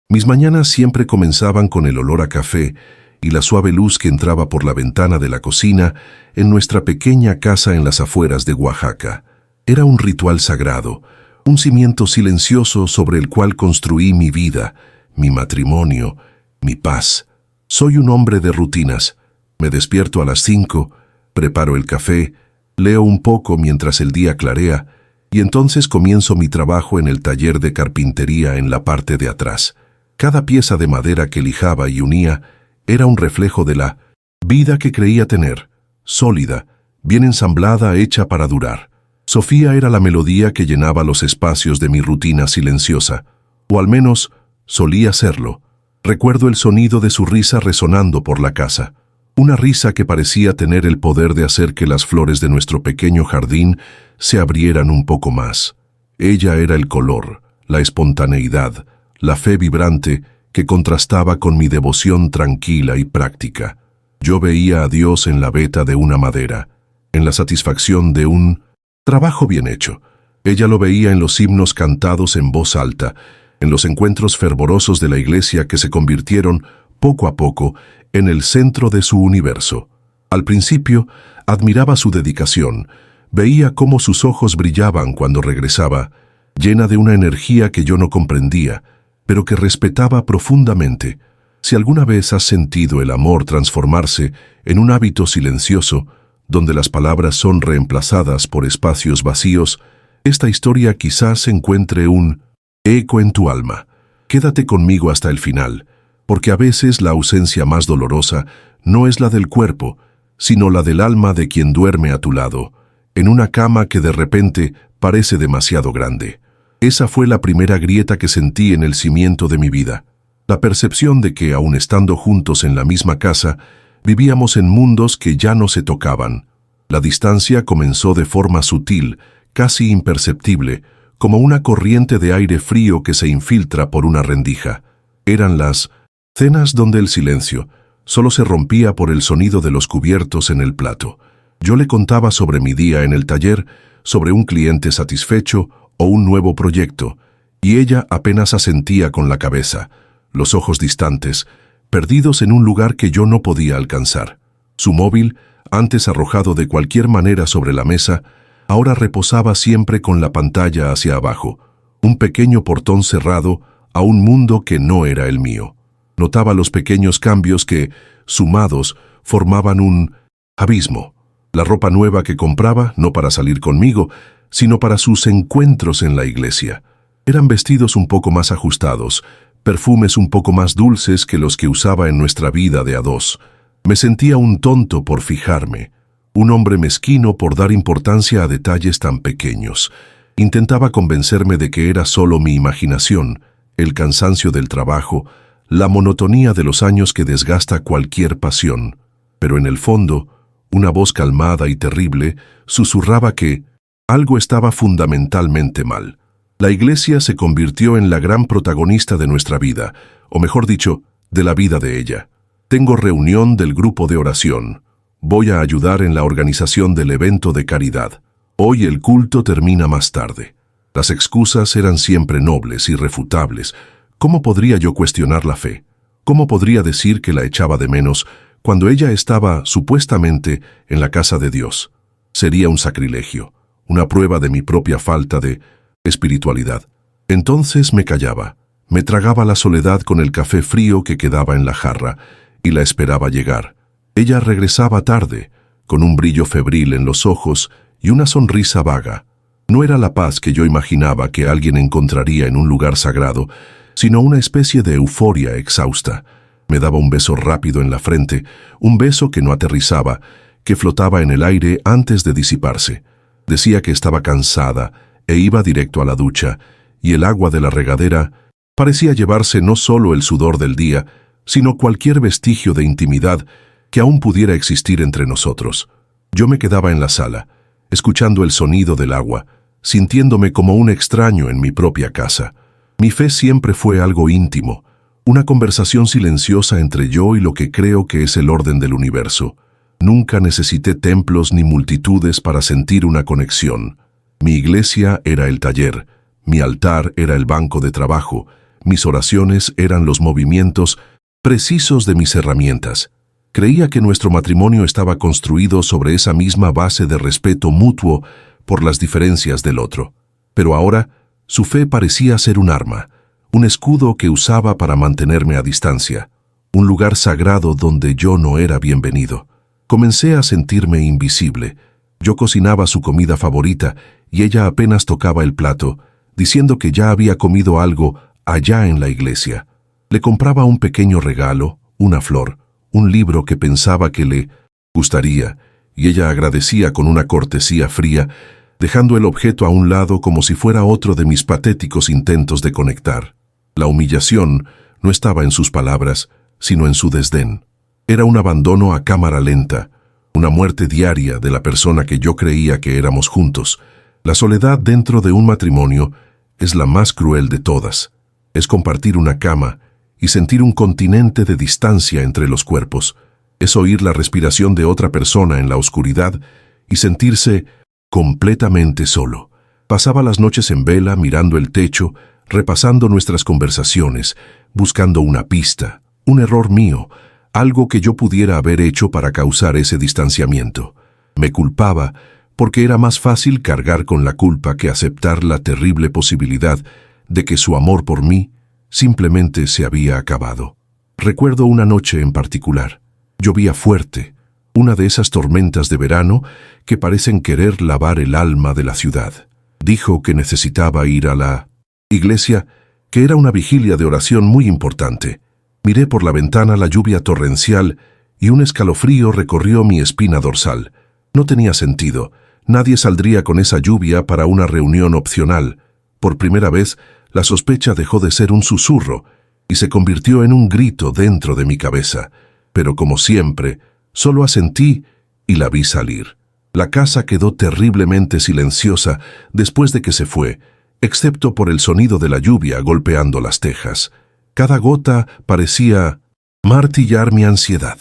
Mis mañanas siempre comenzaban con el olor a café y la suave luz que entraba por la ventana de la cocina en nuestra pequeña casa en las afueras de Oaxaca. Era un ritual sagrado, un cimiento silencioso sobre el cual construí mi vida, mi matrimonio, mi paz. Soy un hombre de rutinas. Me despierto a las 5, preparo el café, leo un poco mientras el día clarea y entonces comienzo mi trabajo en el taller de carpintería en la parte de atrás. Cada pieza de madera que lijaba y unía era un reflejo de la vida que creía tener, sólida, bien ensamblada, hecha para durar. Sofía era la melodía que llenaba los espacios de mi rutina silenciosa, o al menos solía serlo. Recuerdo el sonido de su risa resonando por la casa, una risa que parecía tener el poder de hacer que las flores de nuestro pequeño jardín se abrieran un poco más. Ella era el color, la espontaneidad, la fe vibrante que contrastaba con mi devoción tranquila y práctica. Yo veía a Dios en la veta de una madera, en la satisfacción de un trabajo bien hecho. Ella lo veía en los himnos cantados en voz alta, en los encuentros fervorosos de la iglesia que se convirtieron, poco a poco, en el centro de su universo. Al principio, admiraba su dedicación, veía cómo sus ojos brillaban cuando regresaba, llena de una energía que yo no comprendía, pero que respetaba profundamente. Si alguna vez has sentido el amor transformarse en un hábito silencioso, donde las palabras son reemplazadas por espacios vacíos, esta historia quizás encuentre un eco en tu alma. Quédate conmigo hasta el final, porque a veces la ausencia más dolorosa no es la del cuerpo, sino la del alma de quien duerme a tu lado, en una cama que de repente parece demasiado grande. Esa fue la primera grieta que sentí en el cimiento de mi vida. La percepción de que, aun estando juntos en la misma casa, vivíamos en mundos que ya no se tocaban. La distancia comenzó de forma sutil, casi imperceptible, como una corriente de aire frío que se infiltra por una rendija. Eran las cenas donde el silencio solo se rompía por el sonido de los cubiertos en el plato. Yo le contaba sobre mi día en el taller, sobre un cliente satisfecho o un nuevo proyecto, y ella apenas asentía con la cabeza, los ojos distantes, perdidos en un lugar que yo no podía alcanzar. Su móvil, antes arrojado de cualquier manera sobre la mesa, ahora reposaba siempre con la pantalla hacia abajo, un pequeño portón cerrado a un mundo que no era el mío. Notaba los pequeños cambios que, sumados, formaban un abismo. La ropa nueva que compraba, no para salir conmigo, sino para sus encuentros en la iglesia. Eran vestidos un poco más ajustados, perfumes un poco más dulces que los que usaba en nuestra vida de a dos. Me sentía un tonto por fijarme, un hombre mezquino por dar importancia a detalles tan pequeños. Intentaba convencerme de que era solo mi imaginación, el cansancio del trabajo, la monotonía de los años que desgasta cualquier pasión. Pero en el fondo, una voz calmada y terrible susurraba que algo estaba fundamentalmente mal. La iglesia se convirtió en la gran protagonista de nuestra vida, o mejor dicho, de la vida de ella. Tengo reunión del grupo de oración. Voy a ayudar en la organización del evento de caridad. Hoy el culto termina más tarde. Las excusas eran siempre nobles, irrefutables. ¿Cómo podría yo cuestionar la fe? ¿Cómo podría decir que la echaba de menos cuando ella estaba, supuestamente, en la casa de Dios? Sería un sacrilegio, una prueba de mi propia falta de espiritualidad. Entonces me callaba, me tragaba la soledad con el café frío que quedaba en la jarra y la esperaba llegar. Ella regresaba tarde, con un brillo febril en los ojos y una sonrisa vaga. No era la paz que yo imaginaba que alguien encontraría en un lugar sagrado, sino una especie de euforia exhausta. Me daba un beso rápido en la frente, un beso que no aterrizaba, que flotaba en el aire antes de disiparse. Decía que estaba cansada e iba directo a la ducha, y el agua de la regadera parecía llevarse no solo el sudor del día, sino cualquier vestigio de intimidad que aún pudiera existir entre nosotros. Yo me quedaba en la sala, escuchando el sonido del agua, sintiéndome como un extraño en mi propia casa. Mi fe siempre fue algo íntimo, una conversación silenciosa entre yo y lo que creo que es el orden del universo. Nunca necesité templos ni multitudes para sentir una conexión. Mi iglesia era el taller, mi altar era el banco de trabajo, Mis oraciones eran los movimientos precisos de mis herramientas. Creía que nuestro matrimonio estaba construido sobre esa misma base de respeto mutuo por las diferencias del otro. Pero ahora, su fe parecía ser un arma, un escudo que usaba para mantenerme a distancia, un lugar sagrado donde yo no era bienvenido. Comencé a sentirme invisible. Yo cocinaba su comida favorita y ella apenas tocaba el plato, diciendo que ya había comido algo allá en la iglesia. Le compraba un pequeño regalo, una flor, un libro que pensaba que le gustaría, y ella agradecía con una cortesía fría, dejando el objeto a un lado como si fuera otro de mis patéticos intentos de conectar. La humillación no estaba en sus palabras, sino en su desdén. Era un abandono a cámara lenta, una muerte diaria de la persona que yo creía que éramos juntos. La soledad dentro de un matrimonio es la más cruel de todas. Es compartir una cama y sentir un continente de distancia entre los cuerpos. Es oír la respiración de otra persona en la oscuridad y sentirse completamente solo. Pasaba las noches en vela mirando el techo, repasando nuestras conversaciones, buscando una pista, un error mío, algo que yo pudiera haber hecho para causar ese distanciamiento. Me culpaba porque era más fácil cargar con la culpa que aceptar la terrible posibilidad de que su amor por mí simplemente se había acabado. Recuerdo una noche en particular. Llovía fuerte, una de esas tormentas de verano que parecen querer lavar el alma de la ciudad. Dijo que necesitaba ir a la iglesia, que era una vigilia de oración muy importante. Miré por la ventana la lluvia torrencial y un escalofrío recorrió mi espina dorsal. No tenía sentido. Nadie saldría con esa lluvia para una reunión opcional. Por primera vez, la sospecha dejó de ser un susurro y se convirtió en un grito dentro de mi cabeza. Pero como siempre, solo asentí y la vi salir. La casa quedó terriblemente silenciosa después de que se fue, excepto por el sonido de la lluvia golpeando las tejas. Cada gota parecía martillar mi ansiedad.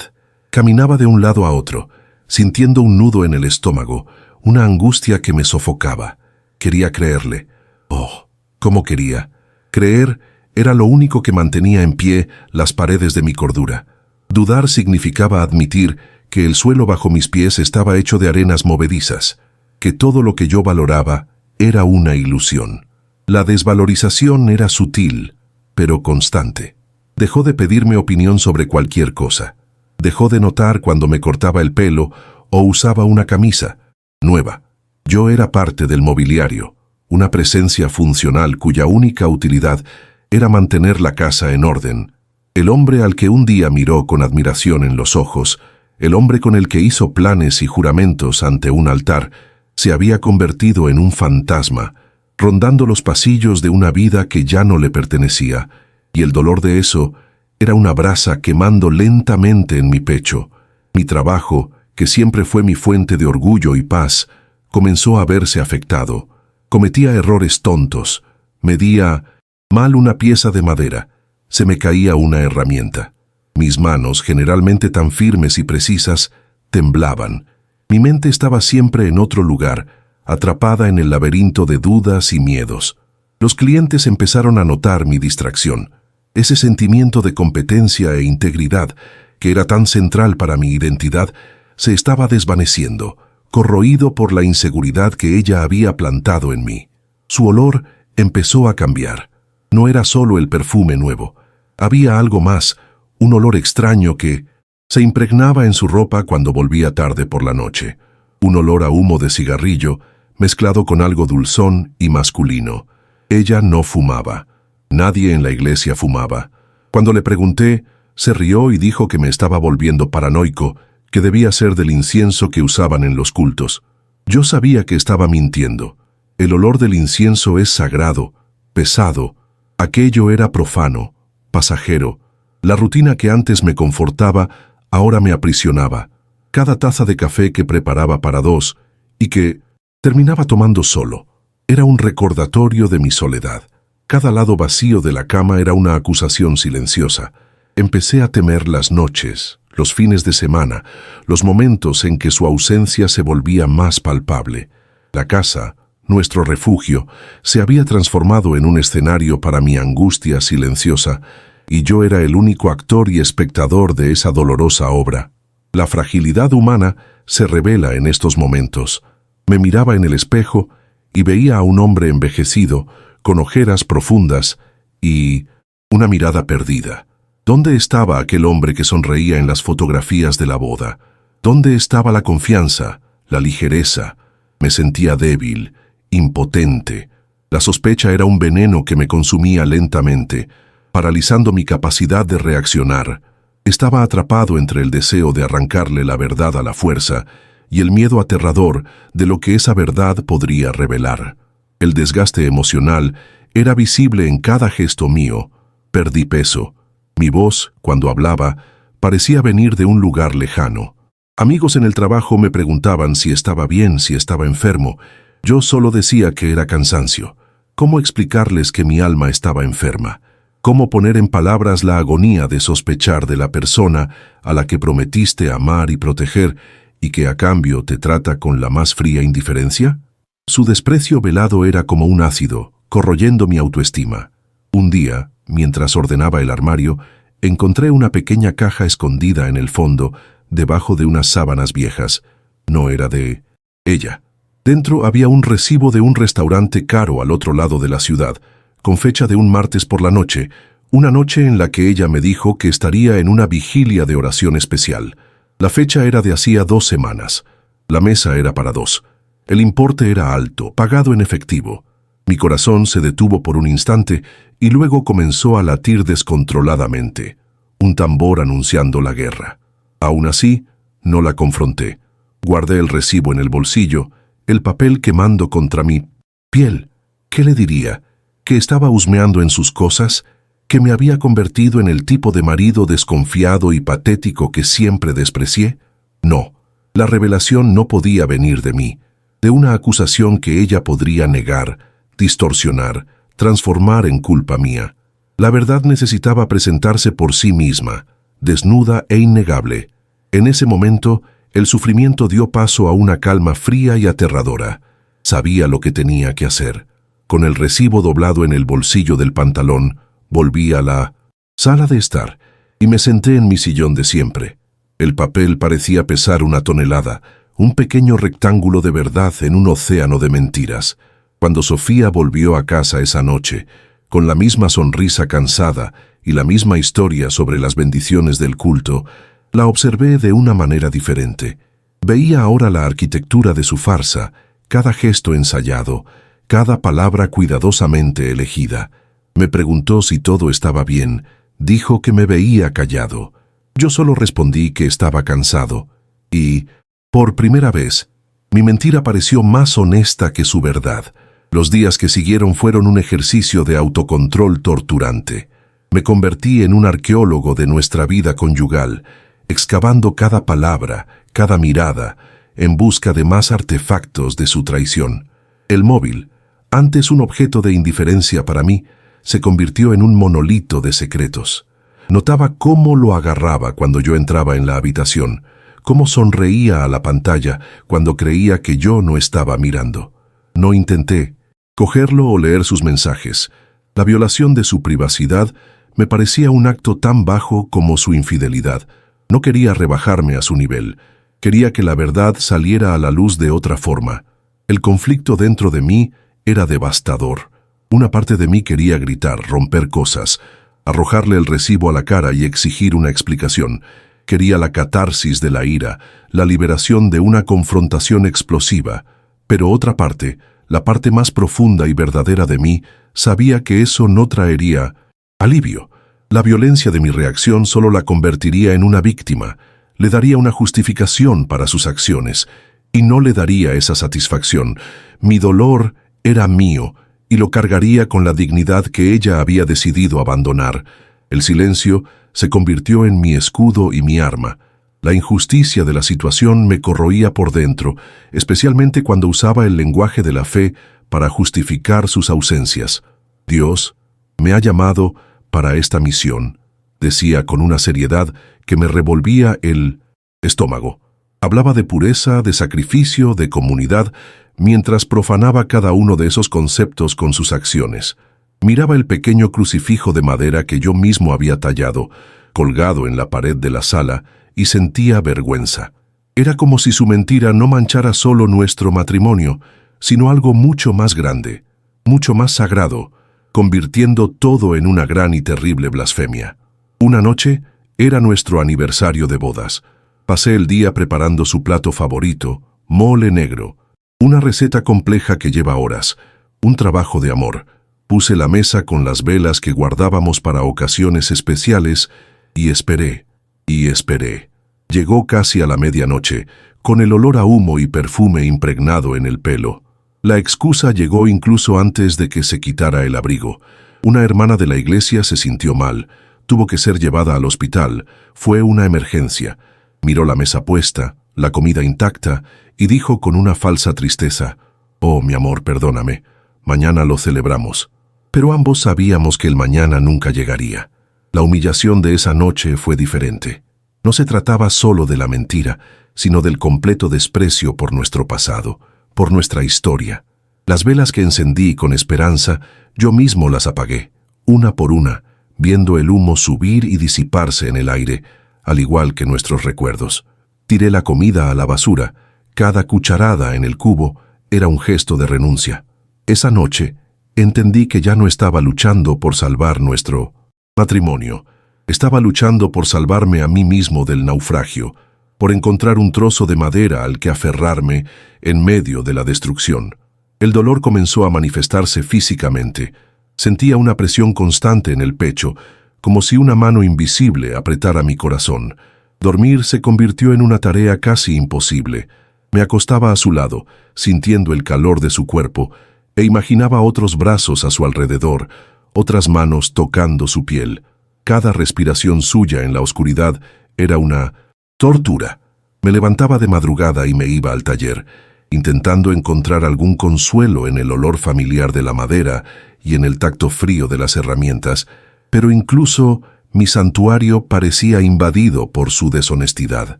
Caminaba de un lado a otro, sintiendo un nudo en el estómago, una angustia que me sofocaba. Quería creerle. Oh, cómo quería. Creer era lo único que mantenía en pie las paredes de mi cordura. Dudar significaba admitir que el suelo bajo mis pies estaba hecho de arenas movedizas, que todo lo que yo valoraba era una ilusión. La desvalorización era sutil, pero constante. Dejó de pedirme opinión sobre cualquier cosa. Dejó de notar cuando me cortaba el pelo o usaba una camisa nueva. Yo era parte del mobiliario, una presencia funcional cuya única utilidad era mantener la casa en orden. El hombre al que un día miró con admiración en los ojos, el hombre con el que hizo planes y juramentos ante un altar, se había convertido en un fantasma, rondando los pasillos de una vida que ya no le pertenecía, y el dolor de eso era una brasa quemando lentamente en mi pecho. Mi trabajo, que siempre fue mi fuente de orgullo y paz, comenzó a verse afectado. Cometía errores tontos, medía mal una pieza de madera, se me caía una herramienta. Mis manos, generalmente tan firmes y precisas, temblaban. Mi mente estaba siempre en otro lugar, atrapada en el laberinto de dudas y miedos. Los clientes empezaron a notar mi distracción. Ese sentimiento de competencia e integridad, que era tan central para mi identidad, se estaba desvaneciendo, corroído por la inseguridad que ella había plantado en mí. Su olor empezó a cambiar. No era solo el perfume nuevo. Había algo más, un olor extraño que se impregnaba en su ropa cuando volvía tarde por la noche. Un olor a humo de cigarrillo, mezclado con algo dulzón y masculino. Ella no fumaba. Nadie en la iglesia fumaba. Cuando le pregunté, se rió y dijo que me estaba volviendo paranoico, que debía ser del incienso que usaban en los cultos. Yo sabía que estaba mintiendo. El olor del incienso es sagrado, pesado. Aquello era profano, pasajero. La rutina que antes me confortaba, ahora me aprisionaba. Cada taza de café que preparaba para dos, y que terminaba tomando solo, era un recordatorio de mi soledad. Cada lado vacío de la cama era una acusación silenciosa. Empecé a temer las noches, los fines de semana, los momentos en que su ausencia se volvía más palpable. La casa nuestro refugio, se había transformado en un escenario para mi angustia silenciosa, y yo era el único actor y espectador de esa dolorosa obra. La fragilidad humana se revela en estos momentos. Me miraba en el espejo y veía a un hombre envejecido, con ojeras profundas y una mirada perdida. ¿Dónde estaba aquel hombre que sonreía en las fotografías de la boda? ¿Dónde estaba la confianza, la ligereza? Me sentía débil, impotente. La sospecha era un veneno que me consumía lentamente, paralizando mi capacidad de reaccionar. Estaba atrapado entre el deseo de arrancarle la verdad a la fuerza y el miedo aterrador de lo que esa verdad podría revelar. El desgaste emocional era visible en cada gesto mío. Perdí peso. Mi voz, cuando hablaba, parecía venir de un lugar lejano. Amigos en el trabajo me preguntaban si estaba bien, si estaba enfermo. Yo solo decía que era cansancio. ¿Cómo explicarles que mi alma estaba enferma? ¿Cómo poner en palabras la agonía de sospechar de la persona a la que prometiste amar y proteger y que a cambio te trata con la más fría indiferencia? Su desprecio velado era como un ácido, corroyendo mi autoestima. Un día, mientras ordenaba el armario, encontré una pequeña caja escondida en el fondo, debajo de unas sábanas viejas. No era de ella. Dentro había un recibo de un restaurante caro al otro lado de la ciudad, con fecha de un martes por la noche, una noche en la que ella me dijo que estaría en una vigilia de oración especial. La fecha era de hacía 2 semanas. La mesa era para 2. El importe era alto, pagado en efectivo. Mi corazón se detuvo por un instante y luego comenzó a latir descontroladamente, un tambor anunciando la guerra. Aún así, no la confronté. Guardé el recibo en el bolsillo, el papel quemando contra mi piel. ¿Qué le diría? ¿Que estaba husmeando en sus cosas? ¿Que me había convertido en el tipo de marido desconfiado y patético que siempre desprecié? No, la revelación no podía venir de mí, de una acusación que ella podría negar, distorsionar, transformar en culpa mía. La verdad necesitaba presentarse por sí misma, desnuda e innegable. En ese momento, el sufrimiento dio paso a una calma fría y aterradora. Sabía lo que tenía que hacer. Con el recibo doblado en el bolsillo del pantalón, volví a la sala de estar y me senté en mi sillón de siempre. El papel parecía pesar 1 tonelada, un pequeño rectángulo de verdad en un océano de mentiras. Cuando Sofía volvió a casa esa noche, con la misma sonrisa cansada y la misma historia sobre las bendiciones del culto, la observé de una manera diferente. Veía ahora la arquitectura de su farsa, cada gesto ensayado, cada palabra cuidadosamente elegida. Me preguntó si todo estaba bien. Dijo que me veía callado. Yo solo respondí que estaba cansado. Y, por primera vez, mi mentira pareció más honesta que su verdad. Los días que siguieron fueron un ejercicio de autocontrol torturante. Me convertí en un arqueólogo de nuestra vida conyugal, excavando cada palabra, cada mirada, en busca de más artefactos de su traición. El móvil, antes un objeto de indiferencia para mí, se convirtió en un monolito de secretos. Notaba cómo lo agarraba cuando yo entraba en la habitación, cómo sonreía a la pantalla cuando creía que yo no estaba mirando. No intenté cogerlo o leer sus mensajes. La violación de su privacidad me parecía un acto tan bajo como su infidelidad. No quería rebajarme a su nivel. Quería que la verdad saliera a la luz de otra forma. El conflicto dentro de mí era devastador. Una parte de mí quería gritar, romper cosas, arrojarle el recibo a la cara y exigir una explicación. Quería la catarsis de la ira, la liberación de una confrontación explosiva. Pero otra parte, la parte más profunda y verdadera de mí, sabía que eso no traería alivio. La violencia de mi reacción solo la convertiría en una víctima, le daría una justificación para sus acciones, y no le daría esa satisfacción. Mi dolor era mío, y lo cargaría con la dignidad que ella había decidido abandonar. El silencio se convirtió en mi escudo y mi arma. La injusticia de la situación me corroía por dentro, especialmente cuando usaba el lenguaje de la fe para justificar sus ausencias. Dios me ha llamado para esta misión, decía con una seriedad que me revolvía el estómago. Hablaba de pureza, de sacrificio, de comunidad, mientras profanaba cada uno de esos conceptos con sus acciones. Miraba el pequeño crucifijo de madera que yo mismo había tallado, colgado en la pared de la sala, y sentía vergüenza. Era como si su mentira no manchara solo nuestro matrimonio, sino algo mucho más grande, mucho más sagrado, convirtiendo todo en una gran y terrible blasfemia. Una noche era nuestro aniversario de bodas. Pasé el día preparando su plato favorito, mole negro, una receta compleja que lleva horas, un trabajo de amor. Puse la mesa con las velas que guardábamos para ocasiones especiales y esperé, y esperé. Llegó casi a la medianoche, con el olor a humo y perfume impregnado en el pelo. La excusa llegó incluso antes de que se quitara el abrigo. Una hermana de la iglesia se sintió mal, tuvo que ser llevada al hospital, fue una emergencia. Miró la mesa puesta, la comida intacta, y dijo con una falsa tristeza: «Oh, mi amor, perdóname, mañana lo celebramos». Pero ambos sabíamos que el mañana nunca llegaría. La humillación de esa noche fue diferente. No se trataba solo de la mentira, sino del completo desprecio por nuestro pasado, por nuestra historia. Las velas que encendí con esperanza, yo mismo las apagué, una por una, viendo el humo subir y disiparse en el aire, al igual que nuestros recuerdos. Tiré la comida a la basura. Cada cucharada en el cubo era un gesto de renuncia. Esa noche entendí que ya no estaba luchando por salvar nuestro matrimonio. Estaba luchando por salvarme a mí mismo del naufragio, por encontrar un trozo de madera al que aferrarme en medio de la destrucción. El dolor comenzó a manifestarse físicamente. Sentía una presión constante en el pecho, como si una mano invisible apretara mi corazón. Dormir se convirtió en una tarea casi imposible. Me acostaba a su lado, sintiendo el calor de su cuerpo, e imaginaba otros brazos a su alrededor, otras manos tocando su piel. Cada respiración suya en la oscuridad era una tortura. Me levantaba de madrugada y me iba al taller, intentando encontrar algún consuelo en el olor familiar de la madera y en el tacto frío de las herramientas, pero incluso mi santuario parecía invadido por su deshonestidad.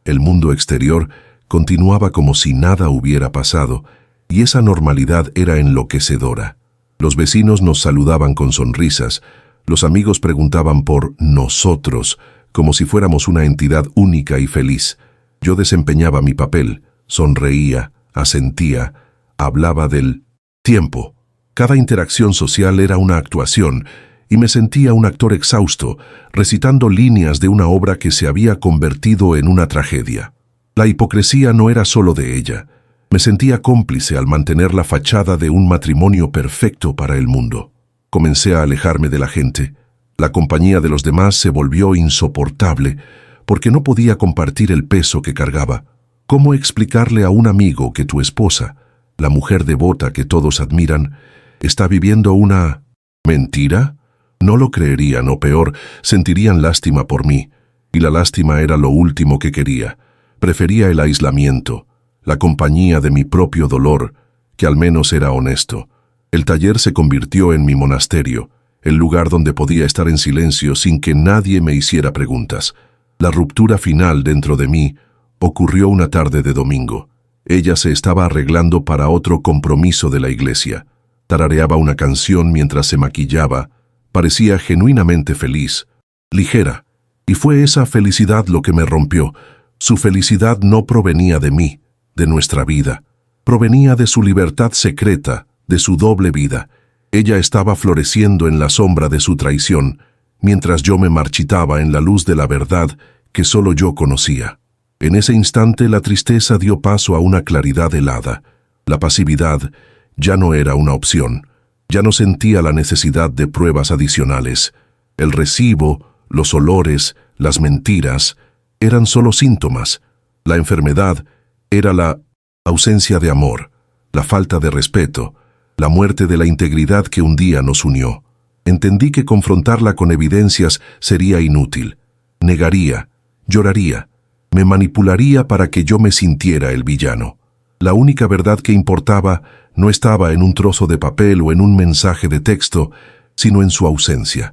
El mundo exterior continuaba como si nada hubiera pasado, y esa normalidad era enloquecedora. Los vecinos nos saludaban con sonrisas, los amigos preguntaban por nosotros, como si fuéramos una entidad única y feliz. Yo desempeñaba mi papel, sonreía, asentía, hablaba del tiempo. Cada interacción social era una actuación, y me sentía un actor exhausto, recitando líneas de una obra que se había convertido en una tragedia. La hipocresía no era solo de ella. Me sentía cómplice al mantener la fachada de un matrimonio perfecto para el mundo. Comencé a alejarme de la gente. La compañía de los demás se volvió insoportable, porque no podía compartir el peso que cargaba. ¿Cómo explicarle a un amigo que tu esposa, la mujer devota que todos admiran, está viviendo una mentira? No lo creerían, o peor, sentirían lástima por mí, y la lástima era lo último que quería. Prefería el aislamiento, la compañía de mi propio dolor, que al menos era honesto. El taller se convirtió en mi monasterio, el lugar donde podía estar en silencio sin que nadie me hiciera preguntas. La ruptura final dentro de mí ocurrió una tarde de domingo. Ella se estaba arreglando para otro compromiso de la iglesia. Tarareaba una canción mientras se maquillaba. Parecía genuinamente feliz, ligera, y fue esa felicidad lo que me rompió. Su felicidad no provenía de mí, de nuestra vida. Provenía de su libertad secreta, de su doble vida. Ella estaba floreciendo en la sombra de su traición, mientras yo me marchitaba en la luz de la verdad que solo yo conocía. En ese instante la tristeza dio paso a una claridad helada. La pasividad ya no era una opción. Ya no sentía la necesidad de pruebas adicionales. El recibo, los olores, las mentiras, eran solo síntomas. La enfermedad era la ausencia de amor, la falta de respeto, la muerte de la integridad que un día nos unió. Entendí que confrontarla con evidencias sería inútil. Negaría, lloraría, me manipularía para que yo me sintiera el villano. La única verdad que importaba no estaba en un trozo de papel o en un mensaje de texto, sino en su ausencia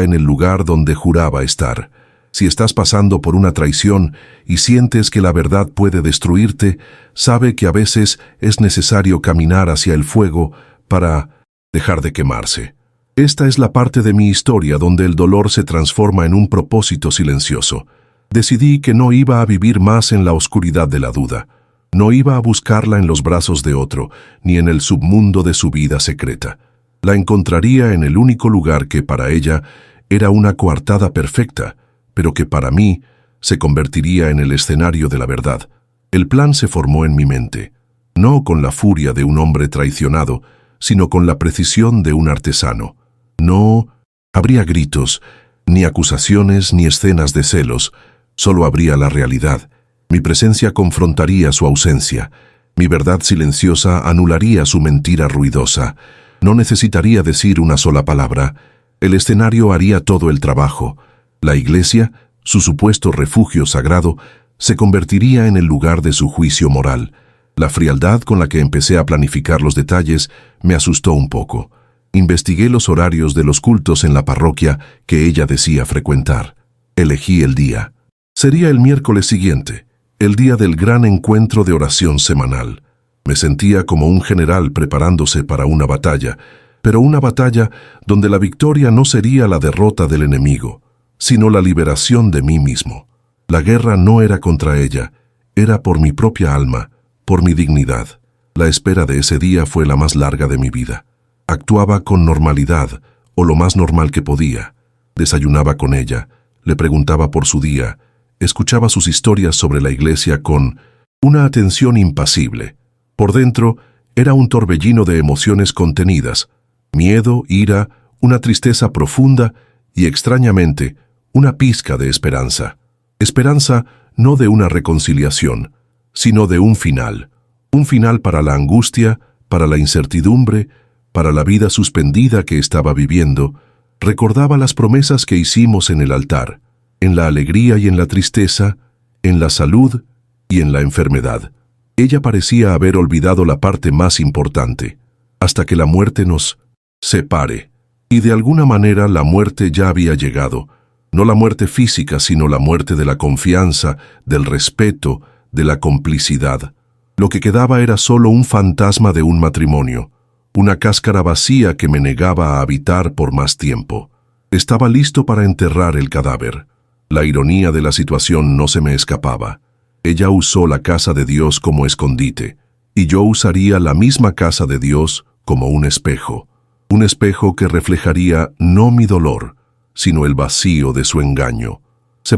en el lugar donde juraba estar. Si estás pasando por una traición y sientes que la verdad puede destruirte, sabe que a veces es necesario caminar hacia el fuego para dejar de quemarse. Esta es la parte de mi historia donde el dolor se transforma en un propósito silencioso. Decidí que no iba a vivir más en la oscuridad de la duda. No iba a buscarla en los brazos de otro, ni en el submundo de su vida secreta. La encontraría en el único lugar que para ella era una coartada perfecta, pero que para mí se convertiría en el escenario de la verdad. El plan se formó en mi mente, no con la furia de un hombre traicionado, sino con la precisión de un artesano. No habría gritos, ni acusaciones, ni escenas de celos, solo habría la realidad. Mi presencia confrontaría su ausencia. Mi verdad silenciosa anularía su mentira ruidosa. No necesitaría decir una sola palabra. El escenario haría todo el trabajo. La iglesia, su supuesto refugio sagrado, se convertiría en el lugar de su juicio moral. La frialdad con la que empecé a planificar los detalles me asustó un poco. Investigué los horarios de los cultos en la parroquia que ella decía frecuentar. Elegí el día. Sería el miércoles siguiente, el día del gran encuentro de oración semanal. Me sentía como un general preparándose para una batalla, pero una batalla donde la victoria no sería la derrota del enemigo, sino la liberación de mí mismo. La guerra no era contra ella, era por mi propia alma, por mi dignidad. La espera de ese día fue la más larga de mi vida. Actuaba con normalidad, o lo más normal que podía. Desayunaba con ella, le preguntaba por su día, escuchaba sus historias sobre la iglesia con una atención impasible. Por dentro, era un torbellino de emociones contenidas, miedo, ira, una tristeza profunda y, extrañamente, una pizca de esperanza. Esperanza no de una reconciliación, sino de un final para la angustia, para la incertidumbre, para la vida suspendida que estaba viviendo. Recordaba las promesas que hicimos en el altar, en la alegría y en la tristeza, en la salud y en la enfermedad. Ella parecía haber olvidado la parte más importante, hasta que la muerte nos separe. Y de alguna manera la muerte ya había llegado, no la muerte física, sino la muerte de la confianza, del respeto, de la complicidad. Lo que quedaba era solo un fantasma de un matrimonio, una cáscara vacía que me negaba a habitar por más tiempo. Estaba listo para enterrar el cadáver. La ironía de la situación no se me escapaba. Ella usó la casa de Dios como escondite, y yo usaría la misma casa de Dios como un espejo que reflejaría no mi dolor, sino el vacío de su engaño. Se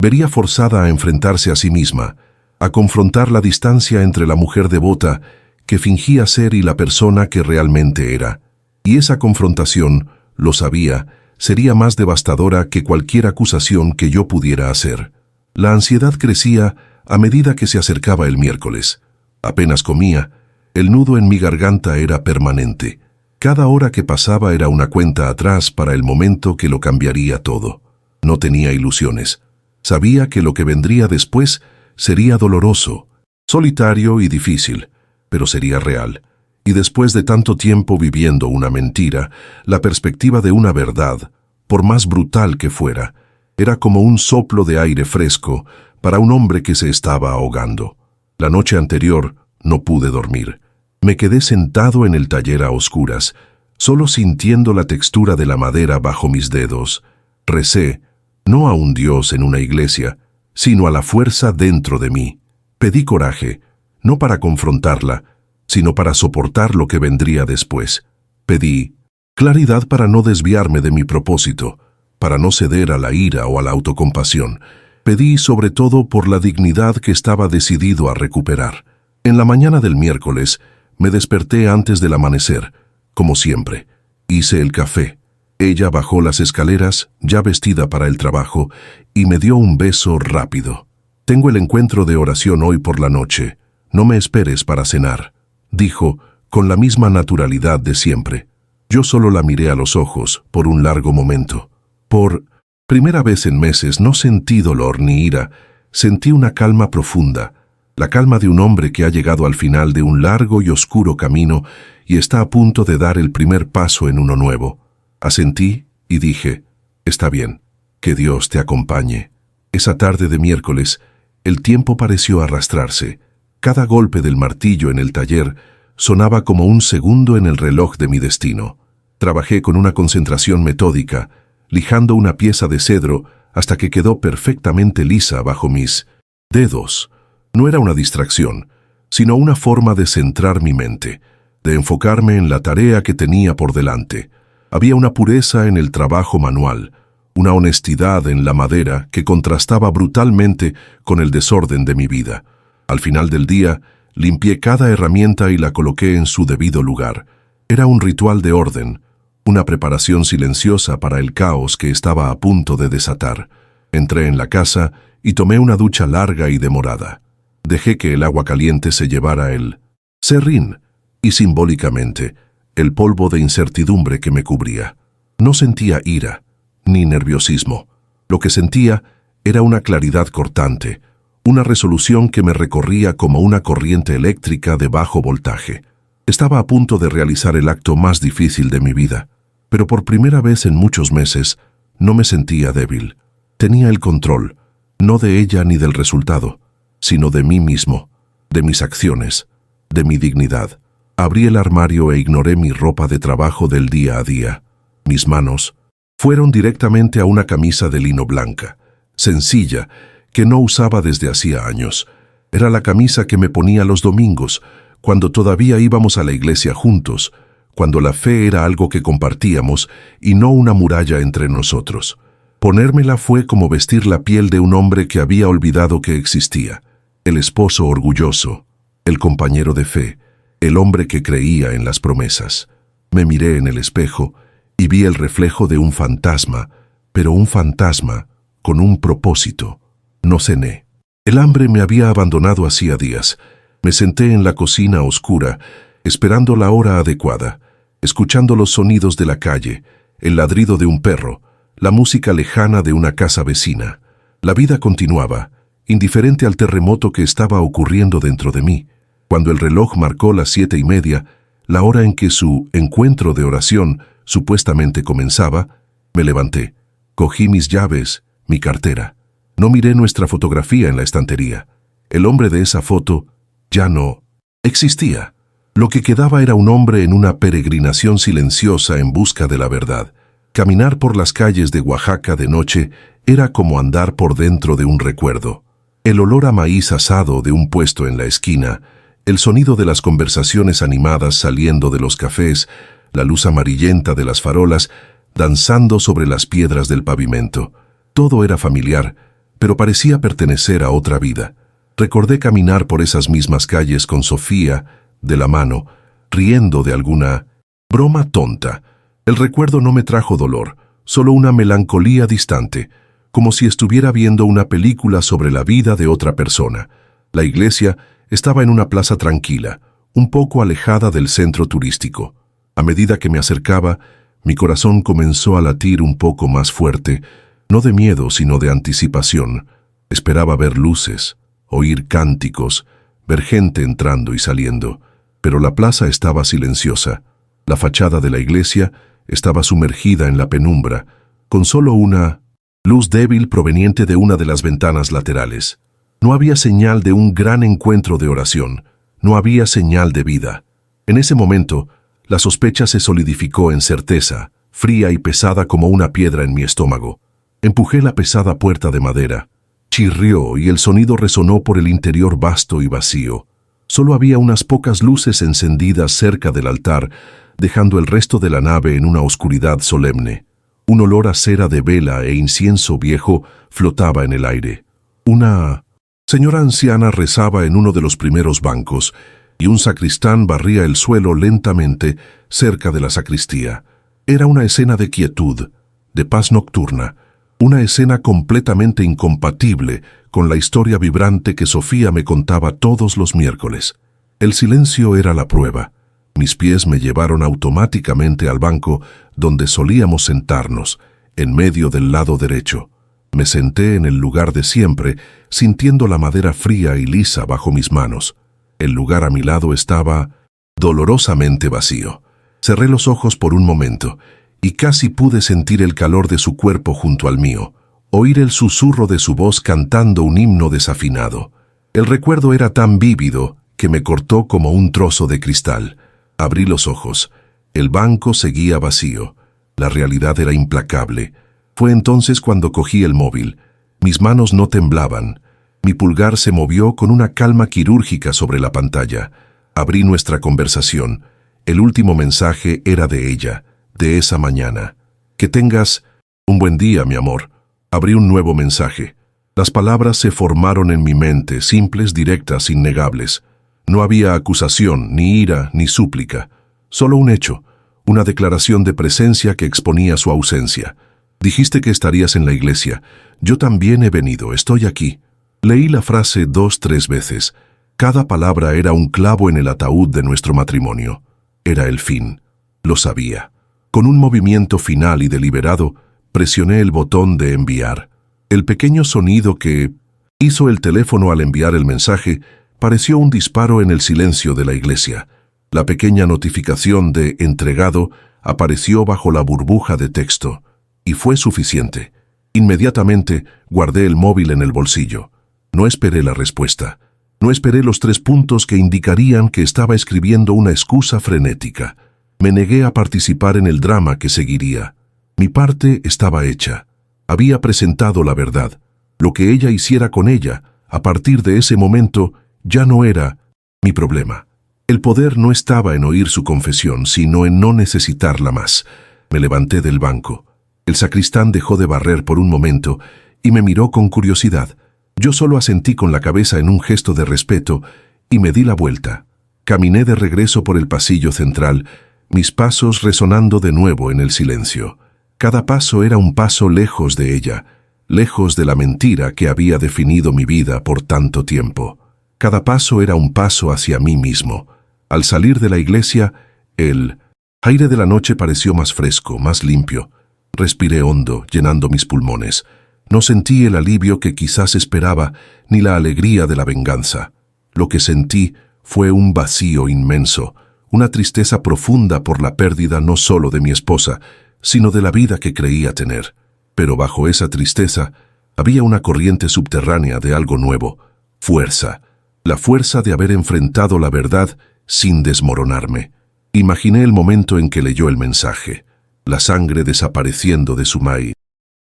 vería forzada a enfrentarse a sí misma, a confrontar la distancia entre la mujer devota que fingía ser y la persona que realmente era. Y esa confrontación, lo sabía, sería más devastadora que cualquier acusación que yo pudiera hacer. La ansiedad crecía a medida que se acercaba el miércoles. Apenas comía, el nudo en mi garganta era permanente. Cada hora que pasaba era una cuenta atrás para el momento que lo cambiaría todo. No tenía ilusiones. Sabía que lo que vendría después sería doloroso, solitario y difícil, pero sería real. Y después de tanto tiempo viviendo una mentira, la perspectiva de una verdad, por más brutal que fuera, era como un soplo de aire fresco para un hombre que se estaba ahogando. La noche anterior no pude dormir. Me quedé sentado en el taller a oscuras, solo sintiendo la textura de la madera bajo mis dedos. Recé, no a un Dios en una iglesia, sino a la fuerza dentro de mí. Pedí coraje, no para confrontarla, sino para soportar lo que vendría después. Pedí claridad para no desviarme de mi propósito, para no ceder a la ira o a la autocompasión. Pedí sobre todo por la dignidad que estaba decidido a recuperar. En la mañana del miércoles, me desperté antes del amanecer, como siempre. Hice el café. Ella bajó las escaleras, ya vestida para el trabajo, y me dio un beso rápido. «Tengo el encuentro de oración hoy por la noche. No me esperes para cenar», dijo, con la misma naturalidad de siempre. Yo solo la miré a los ojos por un largo momento. Por primera vez en meses no sentí dolor ni ira, sentí una calma profunda, la calma de un hombre que ha llegado al final de un largo y oscuro camino y está a punto de dar el primer paso en uno nuevo. Asentí y dije, «Está bien». Que Dios te acompañe. Esa tarde de miércoles, el tiempo pareció arrastrarse. Cada golpe del martillo en el taller sonaba como un segundo en el reloj de mi destino. Trabajé con una concentración metódica, lijando una pieza de cedro hasta que quedó perfectamente lisa bajo mis dedos. No era una distracción, sino una forma de centrar mi mente, de enfocarme en la tarea que tenía por delante. Había una pureza en el trabajo manual, una honestidad en la madera que contrastaba brutalmente con el desorden de mi vida. Al final del día, limpié cada herramienta y la coloqué en su debido lugar. Era un ritual de orden, una preparación silenciosa para el caos que estaba a punto de desatar. Entré en la casa y tomé una ducha larga y demorada. Dejé que el agua caliente se llevara el serrín y, simbólicamente, el polvo de incertidumbre que me cubría. No sentía ira, ni nerviosismo. Lo que sentía era una claridad cortante, una resolución que me recorría como una corriente eléctrica de bajo voltaje. Estaba a punto de realizar el acto más difícil de mi vida, pero por primera vez en muchos meses no me sentía débil. Tenía el control, no de ella ni del resultado, sino de mí mismo, de mis acciones, de mi dignidad. Abrí el armario e ignoré mi ropa de trabajo del día a día. Mis manos fueron directamente a una camisa de lino blanca, sencilla, que no usaba desde hacía años. Era la camisa que me ponía los domingos, cuando todavía íbamos a la iglesia juntos, cuando la fe era algo que compartíamos y no una muralla entre nosotros. Ponérmela fue como vestir la piel de un hombre que había olvidado que existía, el esposo orgulloso, el compañero de fe, el hombre que creía en las promesas. Me miré en el espejo y vi el reflejo de un fantasma, pero un fantasma con un propósito. No cené. El hambre me había abandonado hacía días. Me senté en la cocina oscura, esperando la hora adecuada, escuchando los sonidos de la calle, el ladrido de un perro, la música lejana de una casa vecina. La vida continuaba, indiferente al terremoto que estaba ocurriendo dentro de mí. Cuando el reloj marcó las 7:30, la hora en que su encuentro de oración supuestamente comenzaba, me levanté, cogí mis llaves, mi cartera. No miré nuestra fotografía en la estantería. El hombre de esa foto ya no existía. Lo que quedaba era un hombre en una peregrinación silenciosa en busca de la verdad. Caminar por las calles de Oaxaca de noche era como andar por dentro de un recuerdo. El olor a maíz asado de un puesto en la esquina, el sonido de las conversaciones animadas saliendo de los cafés, la luz amarillenta de las farolas danzando sobre las piedras del pavimento. Todo era familiar, pero parecía pertenecer a otra vida. Recordé caminar por esas mismas calles con Sofía, de la mano, riendo de alguna broma tonta. El recuerdo no me trajo dolor, solo una melancolía distante, como si estuviera viendo una película sobre la vida de otra persona. La iglesia estaba en una plaza tranquila, un poco alejada del centro turístico. A medida que me acercaba, mi corazón comenzó a latir un poco más fuerte, no de miedo, sino de anticipación. Esperaba ver luces, oír cánticos, ver gente entrando y saliendo, pero la plaza estaba silenciosa. La fachada de la iglesia estaba sumergida en la penumbra, con solo una luz débil proveniente de una de las ventanas laterales. No había señal de un gran encuentro de oración, no había señal de vida. En ese momento, la sospecha se solidificó en certeza, fría y pesada como una piedra en mi estómago. Empujé la pesada puerta de madera. Chirrió y el sonido resonó por el interior vasto y vacío. Solo había unas pocas luces encendidas cerca del altar, dejando el resto de la nave en una oscuridad solemne. Un olor a cera de vela e incienso viejo flotaba en el aire. Una señora anciana rezaba en uno de los primeros bancos, y un sacristán barría el suelo lentamente cerca de la sacristía. Era una escena de quietud, de paz nocturna, una escena completamente incompatible con la historia vibrante que Sofía me contaba todos los miércoles. El silencio era la prueba. Mis pies me llevaron automáticamente al banco donde solíamos sentarnos, en medio del lado derecho. Me senté en el lugar de siempre, sintiendo la madera fría y lisa bajo mis manos. El lugar a mi lado estaba dolorosamente vacío. Cerré los ojos por un momento y casi pude sentir el calor de su cuerpo junto al mío, oír el susurro de su voz cantando un himno desafinado. El recuerdo era tan vívido que me cortó como un trozo de cristal. Abrí los ojos. El banco seguía vacío. La realidad era implacable. Fue entonces cuando cogí el móvil. Mis manos no temblaban. Mi pulgar se movió con una calma quirúrgica sobre la pantalla. Abrí nuestra conversación. El último mensaje era de ella, de esa mañana. Que tengas un buen día, mi amor. Abrí un nuevo mensaje. Las palabras se formaron en mi mente, simples, directas, innegables. No había acusación, ni ira, ni súplica. Solo un hecho, una declaración de presencia que exponía su ausencia. Dijiste que estarías en la iglesia. Yo también he venido, estoy aquí. Leí la frase 2-3 veces. Cada palabra era un clavo en el ataúd de nuestro matrimonio. Era el fin. Lo sabía. Con un movimiento final y deliberado, presioné el botón de enviar. El pequeño sonido que hizo el teléfono al enviar el mensaje pareció un disparo en el silencio de la iglesia. La pequeña notificación de entregado apareció bajo la burbuja de texto, y fue suficiente. Inmediatamente guardé el móvil en el bolsillo. No esperé la respuesta. No esperé los 3 puntos que indicarían que estaba escribiendo una excusa frenética. Me negué a participar en el drama que seguiría. Mi parte estaba hecha. Había presentado la verdad. Lo que ella hiciera con ella, a partir de ese momento, ya no era mi problema. El poder no estaba en oír su confesión, sino en no necesitarla más. Me levanté del banco. El sacristán dejó de barrer por un momento y me miró con curiosidad. Yo solo asentí con la cabeza en un gesto de respeto y me di la vuelta. Caminé de regreso por el pasillo central, mis pasos resonando de nuevo en el silencio. Cada paso era un paso lejos de ella, lejos de la mentira que había definido mi vida por tanto tiempo. Cada paso era un paso hacia mí mismo. Al salir de la iglesia, el aire de la noche pareció más fresco, más limpio. Respiré hondo, llenando mis pulmones. No sentí el alivio que quizás esperaba, ni la alegría de la venganza. Lo que sentí fue un vacío inmenso, una tristeza profunda por la pérdida no solo de mi esposa, sino de la vida que creía tener. Pero bajo esa tristeza había una corriente subterránea de algo nuevo, fuerza, la fuerza de haber enfrentado la verdad sin desmoronarme. Imaginé el momento en que leyó el mensaje, la sangre desapareciendo de su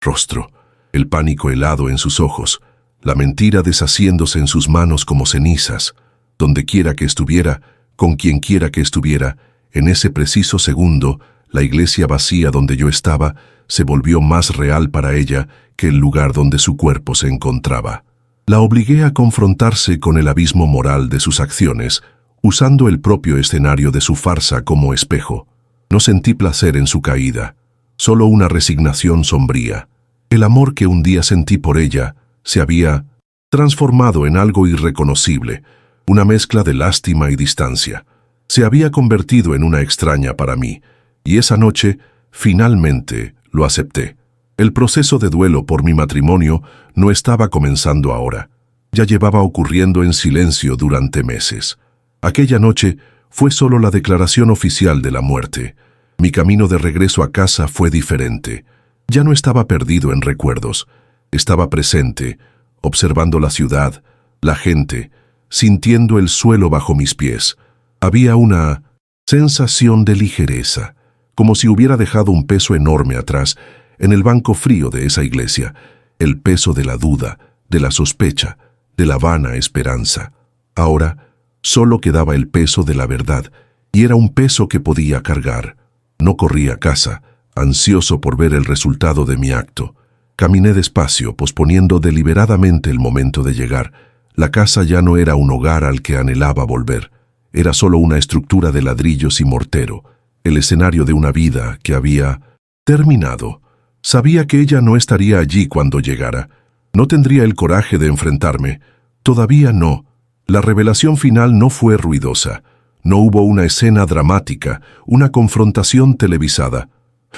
rostro, el pánico helado en sus ojos, la mentira deshaciéndose en sus manos como cenizas. Donde quiera que estuviera, con quien quiera que estuviera, en ese preciso segundo, la iglesia vacía donde yo estaba se volvió más real para ella que el lugar donde su cuerpo se encontraba. La obligué a confrontarse con el abismo moral de sus acciones, usando el propio escenario de su farsa como espejo. No sentí placer en su caída, solo una resignación sombría. El amor que un día sentí por ella se había transformado en algo irreconocible, una mezcla de lástima y distancia. Se había convertido en una extraña para mí, y esa noche, finalmente, lo acepté. El proceso de duelo por mi matrimonio no estaba comenzando ahora. Ya llevaba ocurriendo en silencio durante meses. Aquella noche fue solo la declaración oficial de la muerte. Mi camino de regreso a casa fue diferente. Ya no estaba perdido en recuerdos. Estaba presente, observando la ciudad, la gente, sintiendo el suelo bajo mis pies. Había una sensación de ligereza, como si hubiera dejado un peso enorme atrás, en el banco frío de esa iglesia, el peso de la duda, de la sospecha, de la vana esperanza. Ahora, solo quedaba el peso de la verdad, y era un peso que podía cargar. No corrí a casa, ansioso por ver el resultado de mi acto. Caminé despacio, posponiendo deliberadamente el momento de llegar. La casa ya no era un hogar al que anhelaba volver. Era solo una estructura de ladrillos y mortero, el escenario de una vida que había terminado. Sabía que ella no estaría allí cuando llegara. No tendría el coraje de enfrentarme. Todavía no. La revelación final no fue ruidosa. No hubo una escena dramática, una confrontación televisada.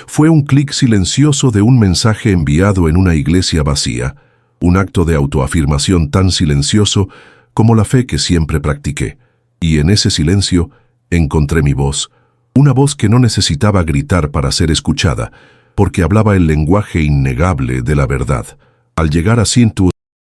Fue un clic silencioso de un mensaje enviado en una iglesia vacía, un acto de autoafirmación tan silencioso como la fe que siempre practiqué. Y en ese silencio encontré mi voz, una voz que no necesitaba gritar para ser escuchada, porque hablaba el lenguaje innegable de la verdad. Al llegar a Cintu,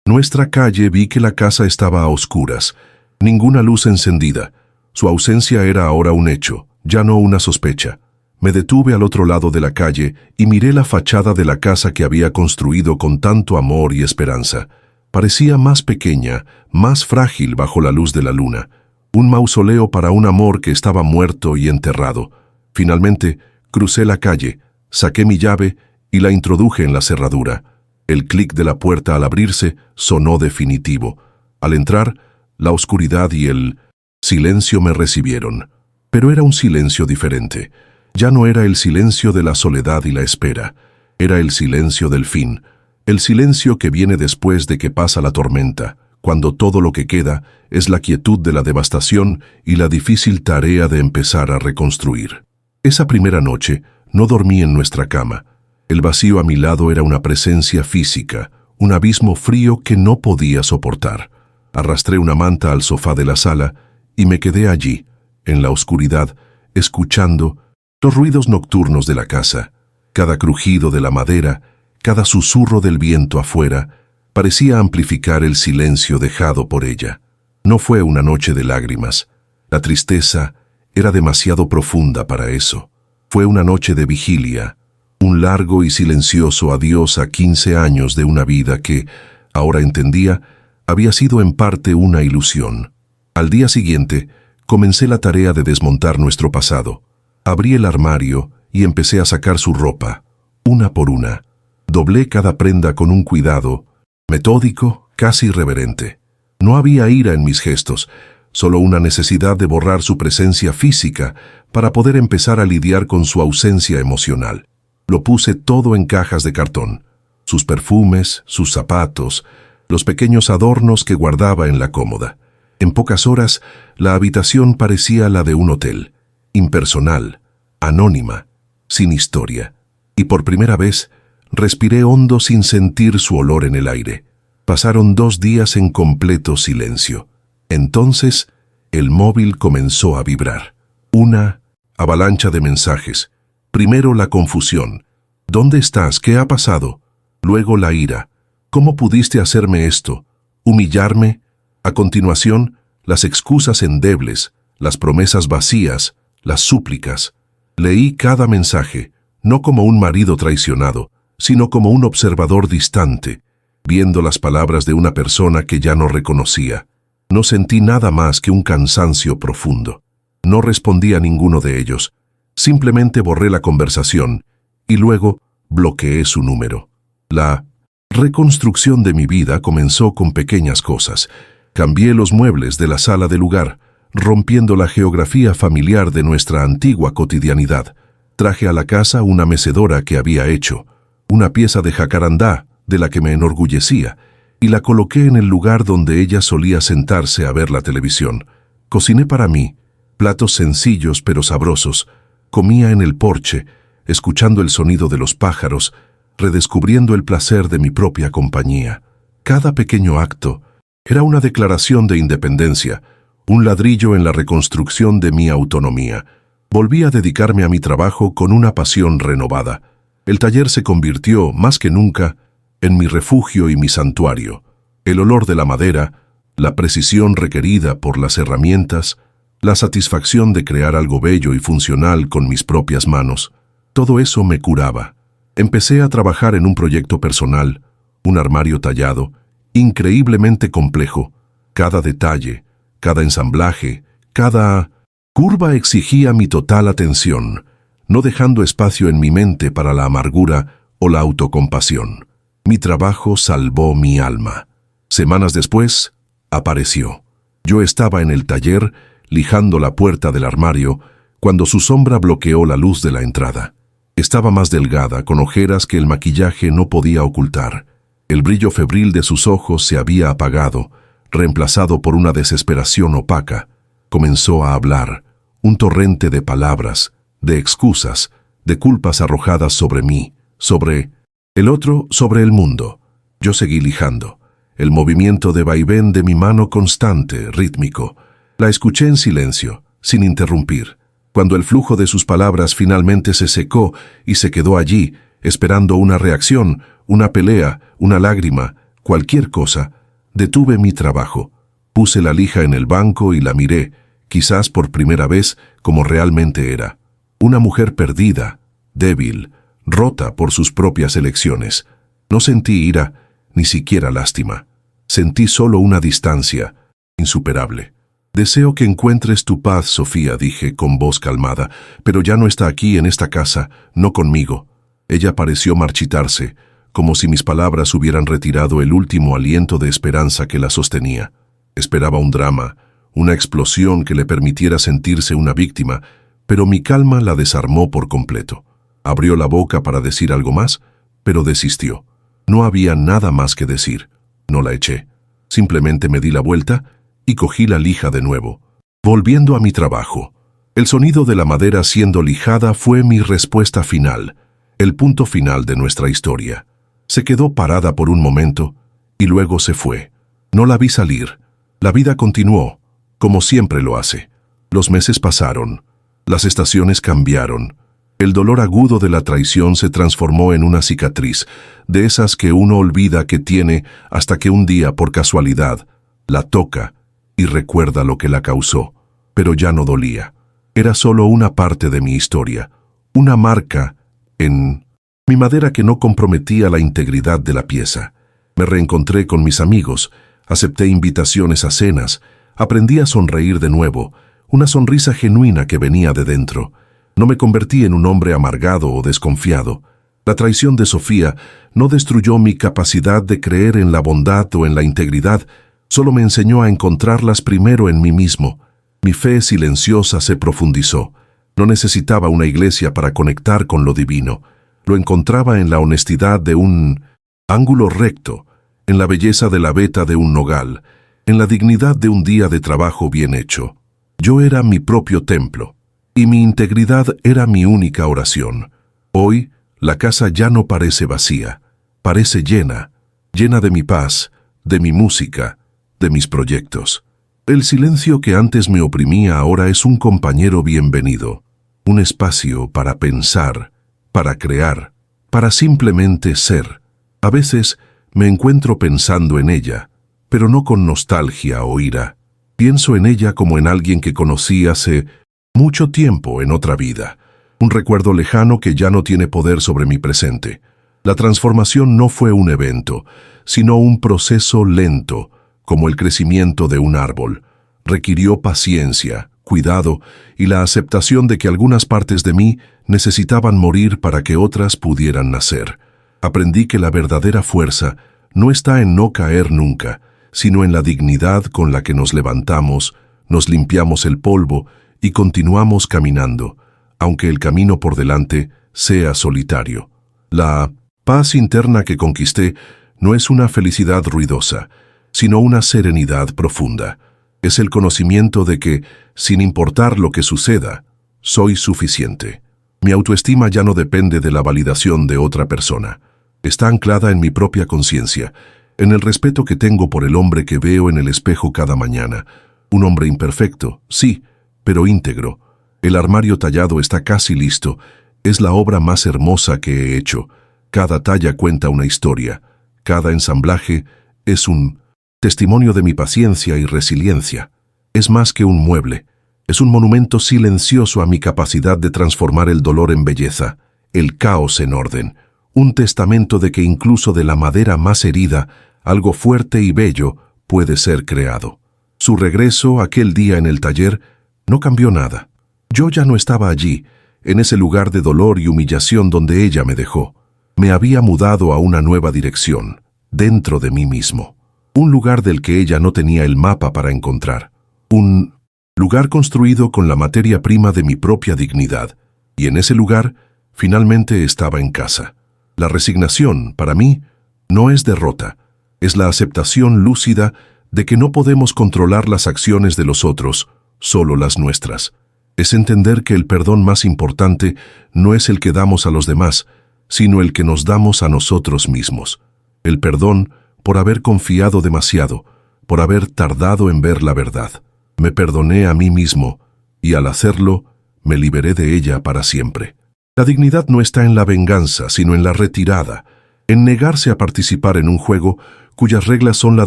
nuestra calle, vi que la casa estaba a oscuras. Ninguna luz encendida. Su ausencia era ahora un hecho, ya no una sospecha. Me detuve al otro lado de la calle y miré la fachada de la casa que había construido con tanto amor y esperanza. Parecía más pequeña, más frágil bajo la luz de la luna. Un mausoleo para un amor que estaba muerto y enterrado. Finalmente, crucé la calle, saqué mi llave y la introduje en la cerradura. El clic de la puerta al abrirse sonó definitivo. Al entrar, la oscuridad y el silencio me recibieron. Pero era un silencio diferente. Ya no era el silencio de la soledad y la espera. Era el silencio del fin. El silencio que viene después de que pasa la tormenta, cuando todo lo que queda es la quietud de la devastación y la difícil tarea de empezar a reconstruir. Esa primera noche no dormí en nuestra cama. El vacío a mi lado era una presencia física, un abismo frío que no podía soportar. Arrastré una manta al sofá de la sala y me quedé allí, en la oscuridad, escuchando los ruidos nocturnos de la casa. Cada crujido de la madera, cada susurro del viento afuera, parecía amplificar el silencio dejado por ella. No fue una noche de lágrimas. La tristeza era demasiado profunda para eso. Fue una noche de vigilia, un largo y silencioso adiós a 15 años de una vida que, ahora entendía, había sido en parte una ilusión. Al día siguiente, comencé la tarea de desmontar nuestro pasado. Abrí el armario y empecé a sacar su ropa, una por una. Doblé cada prenda con un cuidado, metódico, casi irreverente. No había ira en mis gestos, solo una necesidad de borrar su presencia física para poder empezar a lidiar con su ausencia emocional. Lo puse todo en cajas de cartón, sus perfumes, sus zapatos, los pequeños adornos que guardaba en la cómoda. En pocas horas, la habitación parecía la de un hotel, impersonal, anónima, sin historia. Y por primera vez, respiré hondo sin sentir su olor en el aire. Pasaron 2 días en completo silencio. Entonces, el móvil comenzó a vibrar. Una avalancha de mensajes. Primero la confusión. ¿Dónde estás? ¿Qué ha pasado? Luego la ira. ¿Cómo pudiste hacerme esto? ¿Humillarme? A continuación, las excusas endebles, las promesas vacías, las súplicas. Leí cada mensaje, no como un marido traicionado, sino como un observador distante, viendo las palabras de una persona que ya no reconocía. No sentí nada más que un cansancio profundo. No respondí a ninguno de ellos. Simplemente borré la conversación y luego bloqueé su número. La reconstrucción de mi vida comenzó con pequeñas cosas. Cambié los muebles de la sala del lugar, rompiendo la geografía familiar de nuestra antigua cotidianidad. Traje a la casa una mecedora que había hecho, una pieza de jacarandá de la que me enorgullecía, y la coloqué en el lugar donde ella solía sentarse a ver la televisión. Cociné para mí, platos sencillos pero sabrosos. Comía en el porche, escuchando el sonido de los pájaros, redescubriendo el placer de mi propia compañía. Cada pequeño acto era una declaración de independencia, un ladrillo en la reconstrucción de mi autonomía. Volví a dedicarme a mi trabajo con una pasión renovada. El taller se convirtió, más que nunca, en mi refugio y mi santuario. El olor de la madera, la precisión requerida por las herramientas, la satisfacción de crear algo bello y funcional con mis propias manos, todo eso me curaba. Empecé a trabajar en un proyecto personal, un armario tallado, increíblemente complejo. Cada detalle, cada ensamblaje, cada curva exigía mi total atención, no dejando espacio en mi mente para la amargura o la autocompasión. Mi trabajo salvó mi alma. Semanas después, apareció. Yo estaba en el taller, lijando la puerta del armario, cuando su sombra bloqueó la luz de la entrada. Estaba más delgada, con ojeras que el maquillaje no podía ocultar. El brillo febril de sus ojos se había apagado, reemplazado por una desesperación opaca. Comenzó a hablar, un torrente de palabras, de excusas, de culpas arrojadas sobre mí, sobre el otro, sobre el mundo. Yo seguí lijando. El movimiento de vaivén de mi mano constante, rítmico. La escuché en silencio, sin interrumpir. Cuando el flujo de sus palabras finalmente se secó y se quedó allí, esperando una reacción, una pelea, una lágrima, cualquier cosa. Detuve mi trabajo. Puse la lija en el banco y la miré, quizás por primera vez, como realmente era. Una mujer perdida, débil, rota por sus propias elecciones. No sentí ira, ni siquiera lástima. Sentí solo una distancia, insuperable. «Deseo que encuentres tu paz, Sofía», dije con voz calmada, «pero ya no está aquí en esta casa, no conmigo». Ella pareció marchitarse, como si mis palabras hubieran retirado el último aliento de esperanza que la sostenía. Esperaba un drama, una explosión que le permitiera sentirse una víctima, pero mi calma la desarmó por completo. Abrió la boca para decir algo más, pero desistió. No había nada más que decir. No la eché. Simplemente me di la vuelta y cogí la lija de nuevo. Volviendo a mi trabajo. El sonido de la madera siendo lijada fue mi respuesta final, el punto final de nuestra historia. Se quedó parada por un momento y luego se fue. No la vi salir. La vida continuó, como siempre lo hace. Los meses pasaron. Las estaciones cambiaron. El dolor agudo de la traición se transformó en una cicatriz, de esas que uno olvida que tiene hasta que un día, por casualidad, la toca y recuerda lo que la causó. Pero ya no dolía. Era solo una parte de mi historia, una marca en mi madera que no comprometía la integridad de la pieza. Me reencontré con mis amigos, acepté invitaciones a cenas, aprendí a sonreír de nuevo, una sonrisa genuina que venía de dentro. No me convertí en un hombre amargado o desconfiado. La traición de Sofía no destruyó mi capacidad de creer en la bondad o en la integridad, solo me enseñó a encontrarlas primero en mí mismo. Mi fe silenciosa se profundizó. No necesitaba una iglesia para conectar con lo divino. Lo encontraba en la honestidad de un ángulo recto, en la belleza de la veta de un nogal, en la dignidad de un día de trabajo bien hecho. Yo era mi propio templo, y mi integridad era mi única oración. Hoy, la casa ya no parece vacía, parece llena, llena de mi paz, de mi música, de mis proyectos. El silencio que antes me oprimía ahora es un compañero bienvenido, un espacio para pensar, para crear, para simplemente ser. A veces me encuentro pensando en ella, pero no con nostalgia o ira. Pienso en ella como en alguien que conocí hace mucho tiempo en otra vida, un recuerdo lejano que ya no tiene poder sobre mi presente. La transformación no fue un evento, sino un proceso lento, como el crecimiento de un árbol. Requirió paciencia, cuidado y la aceptación de que algunas partes de mí necesitaban morir para que otras pudieran nacer. Aprendí que la verdadera fuerza no está en no caer nunca, sino en la dignidad con la que nos levantamos, nos limpiamos el polvo y continuamos caminando, aunque el camino por delante sea solitario. La paz interna que conquisté no es una felicidad ruidosa, sino una serenidad profunda. Es el conocimiento de que, sin importar lo que suceda, soy suficiente. Mi autoestima ya no depende de la validación de otra persona. Está anclada en mi propia conciencia, en el respeto que tengo por el hombre que veo en el espejo cada mañana. Un hombre imperfecto, sí, pero íntegro. El armario tallado está casi listo. Es la obra más hermosa que he hecho. Cada talla cuenta una historia. Cada ensamblaje es un testimonio de mi paciencia y resiliencia. Es más que un mueble. Es un monumento silencioso a mi capacidad de transformar el dolor en belleza, el caos en orden. Un testamento de que incluso de la madera más herida, algo fuerte y bello puede ser creado. Su regreso aquel día en el taller no cambió nada. Yo ya no estaba allí, en ese lugar de dolor y humillación donde ella me dejó. Me había mudado a una nueva dirección, dentro de mí mismo. Un lugar del que ella no tenía el mapa para encontrar. Un lugar construido con la materia prima de mi propia dignidad. Y en ese lugar, finalmente estaba en casa. La resignación, para mí, no es derrota. Es la aceptación lúcida de que no podemos controlar las acciones de los otros, solo las nuestras. Es entender que el perdón más importante no es el que damos a los demás, sino el que nos damos a nosotros mismos. El perdón por haber confiado demasiado, por haber tardado en ver la verdad. Me perdoné a mí mismo, y al hacerlo, me liberé de ella para siempre. La dignidad no está en la venganza, sino en la retirada, en negarse a participar en un juego cuyas reglas son la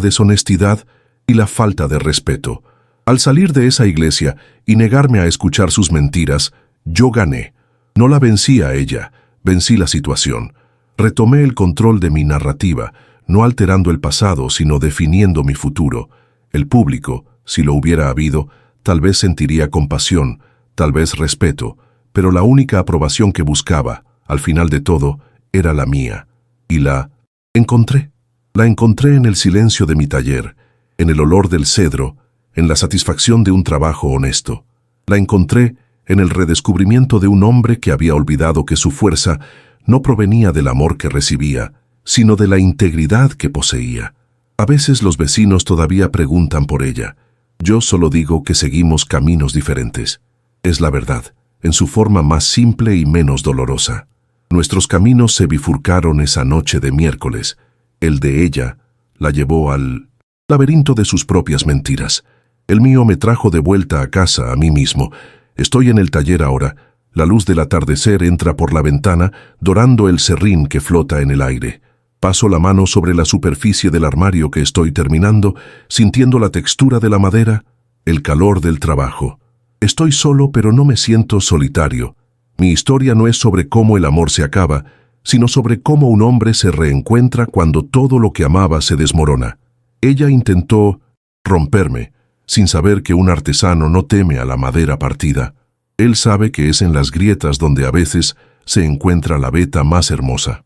deshonestidad y la falta de respeto. Al salir de esa iglesia y negarme a escuchar sus mentiras, yo gané. No la vencí a ella, vencí la situación. Retomé el control de mi narrativa, no alterando el pasado, sino definiendo mi futuro. El público, si lo hubiera habido, tal vez sentiría compasión, tal vez respeto, pero la única aprobación que buscaba, al final de todo, era la mía. Y la encontré. La encontré en el silencio de mi taller, en el olor del cedro, en la satisfacción de un trabajo honesto. La encontré en el redescubrimiento de un hombre que había olvidado que su fuerza no provenía del amor que recibía, sino de la integridad que poseía. A veces los vecinos todavía preguntan por ella. Yo solo digo que seguimos caminos diferentes. Es la verdad, en su forma más simple y menos dolorosa. Nuestros caminos se bifurcaron esa noche de miércoles. El de ella la llevó al laberinto de sus propias mentiras. El mío me trajo de vuelta a casa, a mí mismo. Estoy en el taller ahora. La luz del atardecer entra por la ventana, dorando el serrín que flota en el aire. Paso la mano sobre la superficie del armario que estoy terminando, sintiendo la textura de la madera, el calor del trabajo. Estoy solo, pero no me siento solitario. Mi historia no es sobre cómo el amor se acaba, sino sobre cómo un hombre se reencuentra cuando todo lo que amaba se desmorona. Ella intentó romperme, sin saber que un artesano no teme a la madera partida. Él sabe que es en las grietas donde a veces se encuentra la veta más hermosa.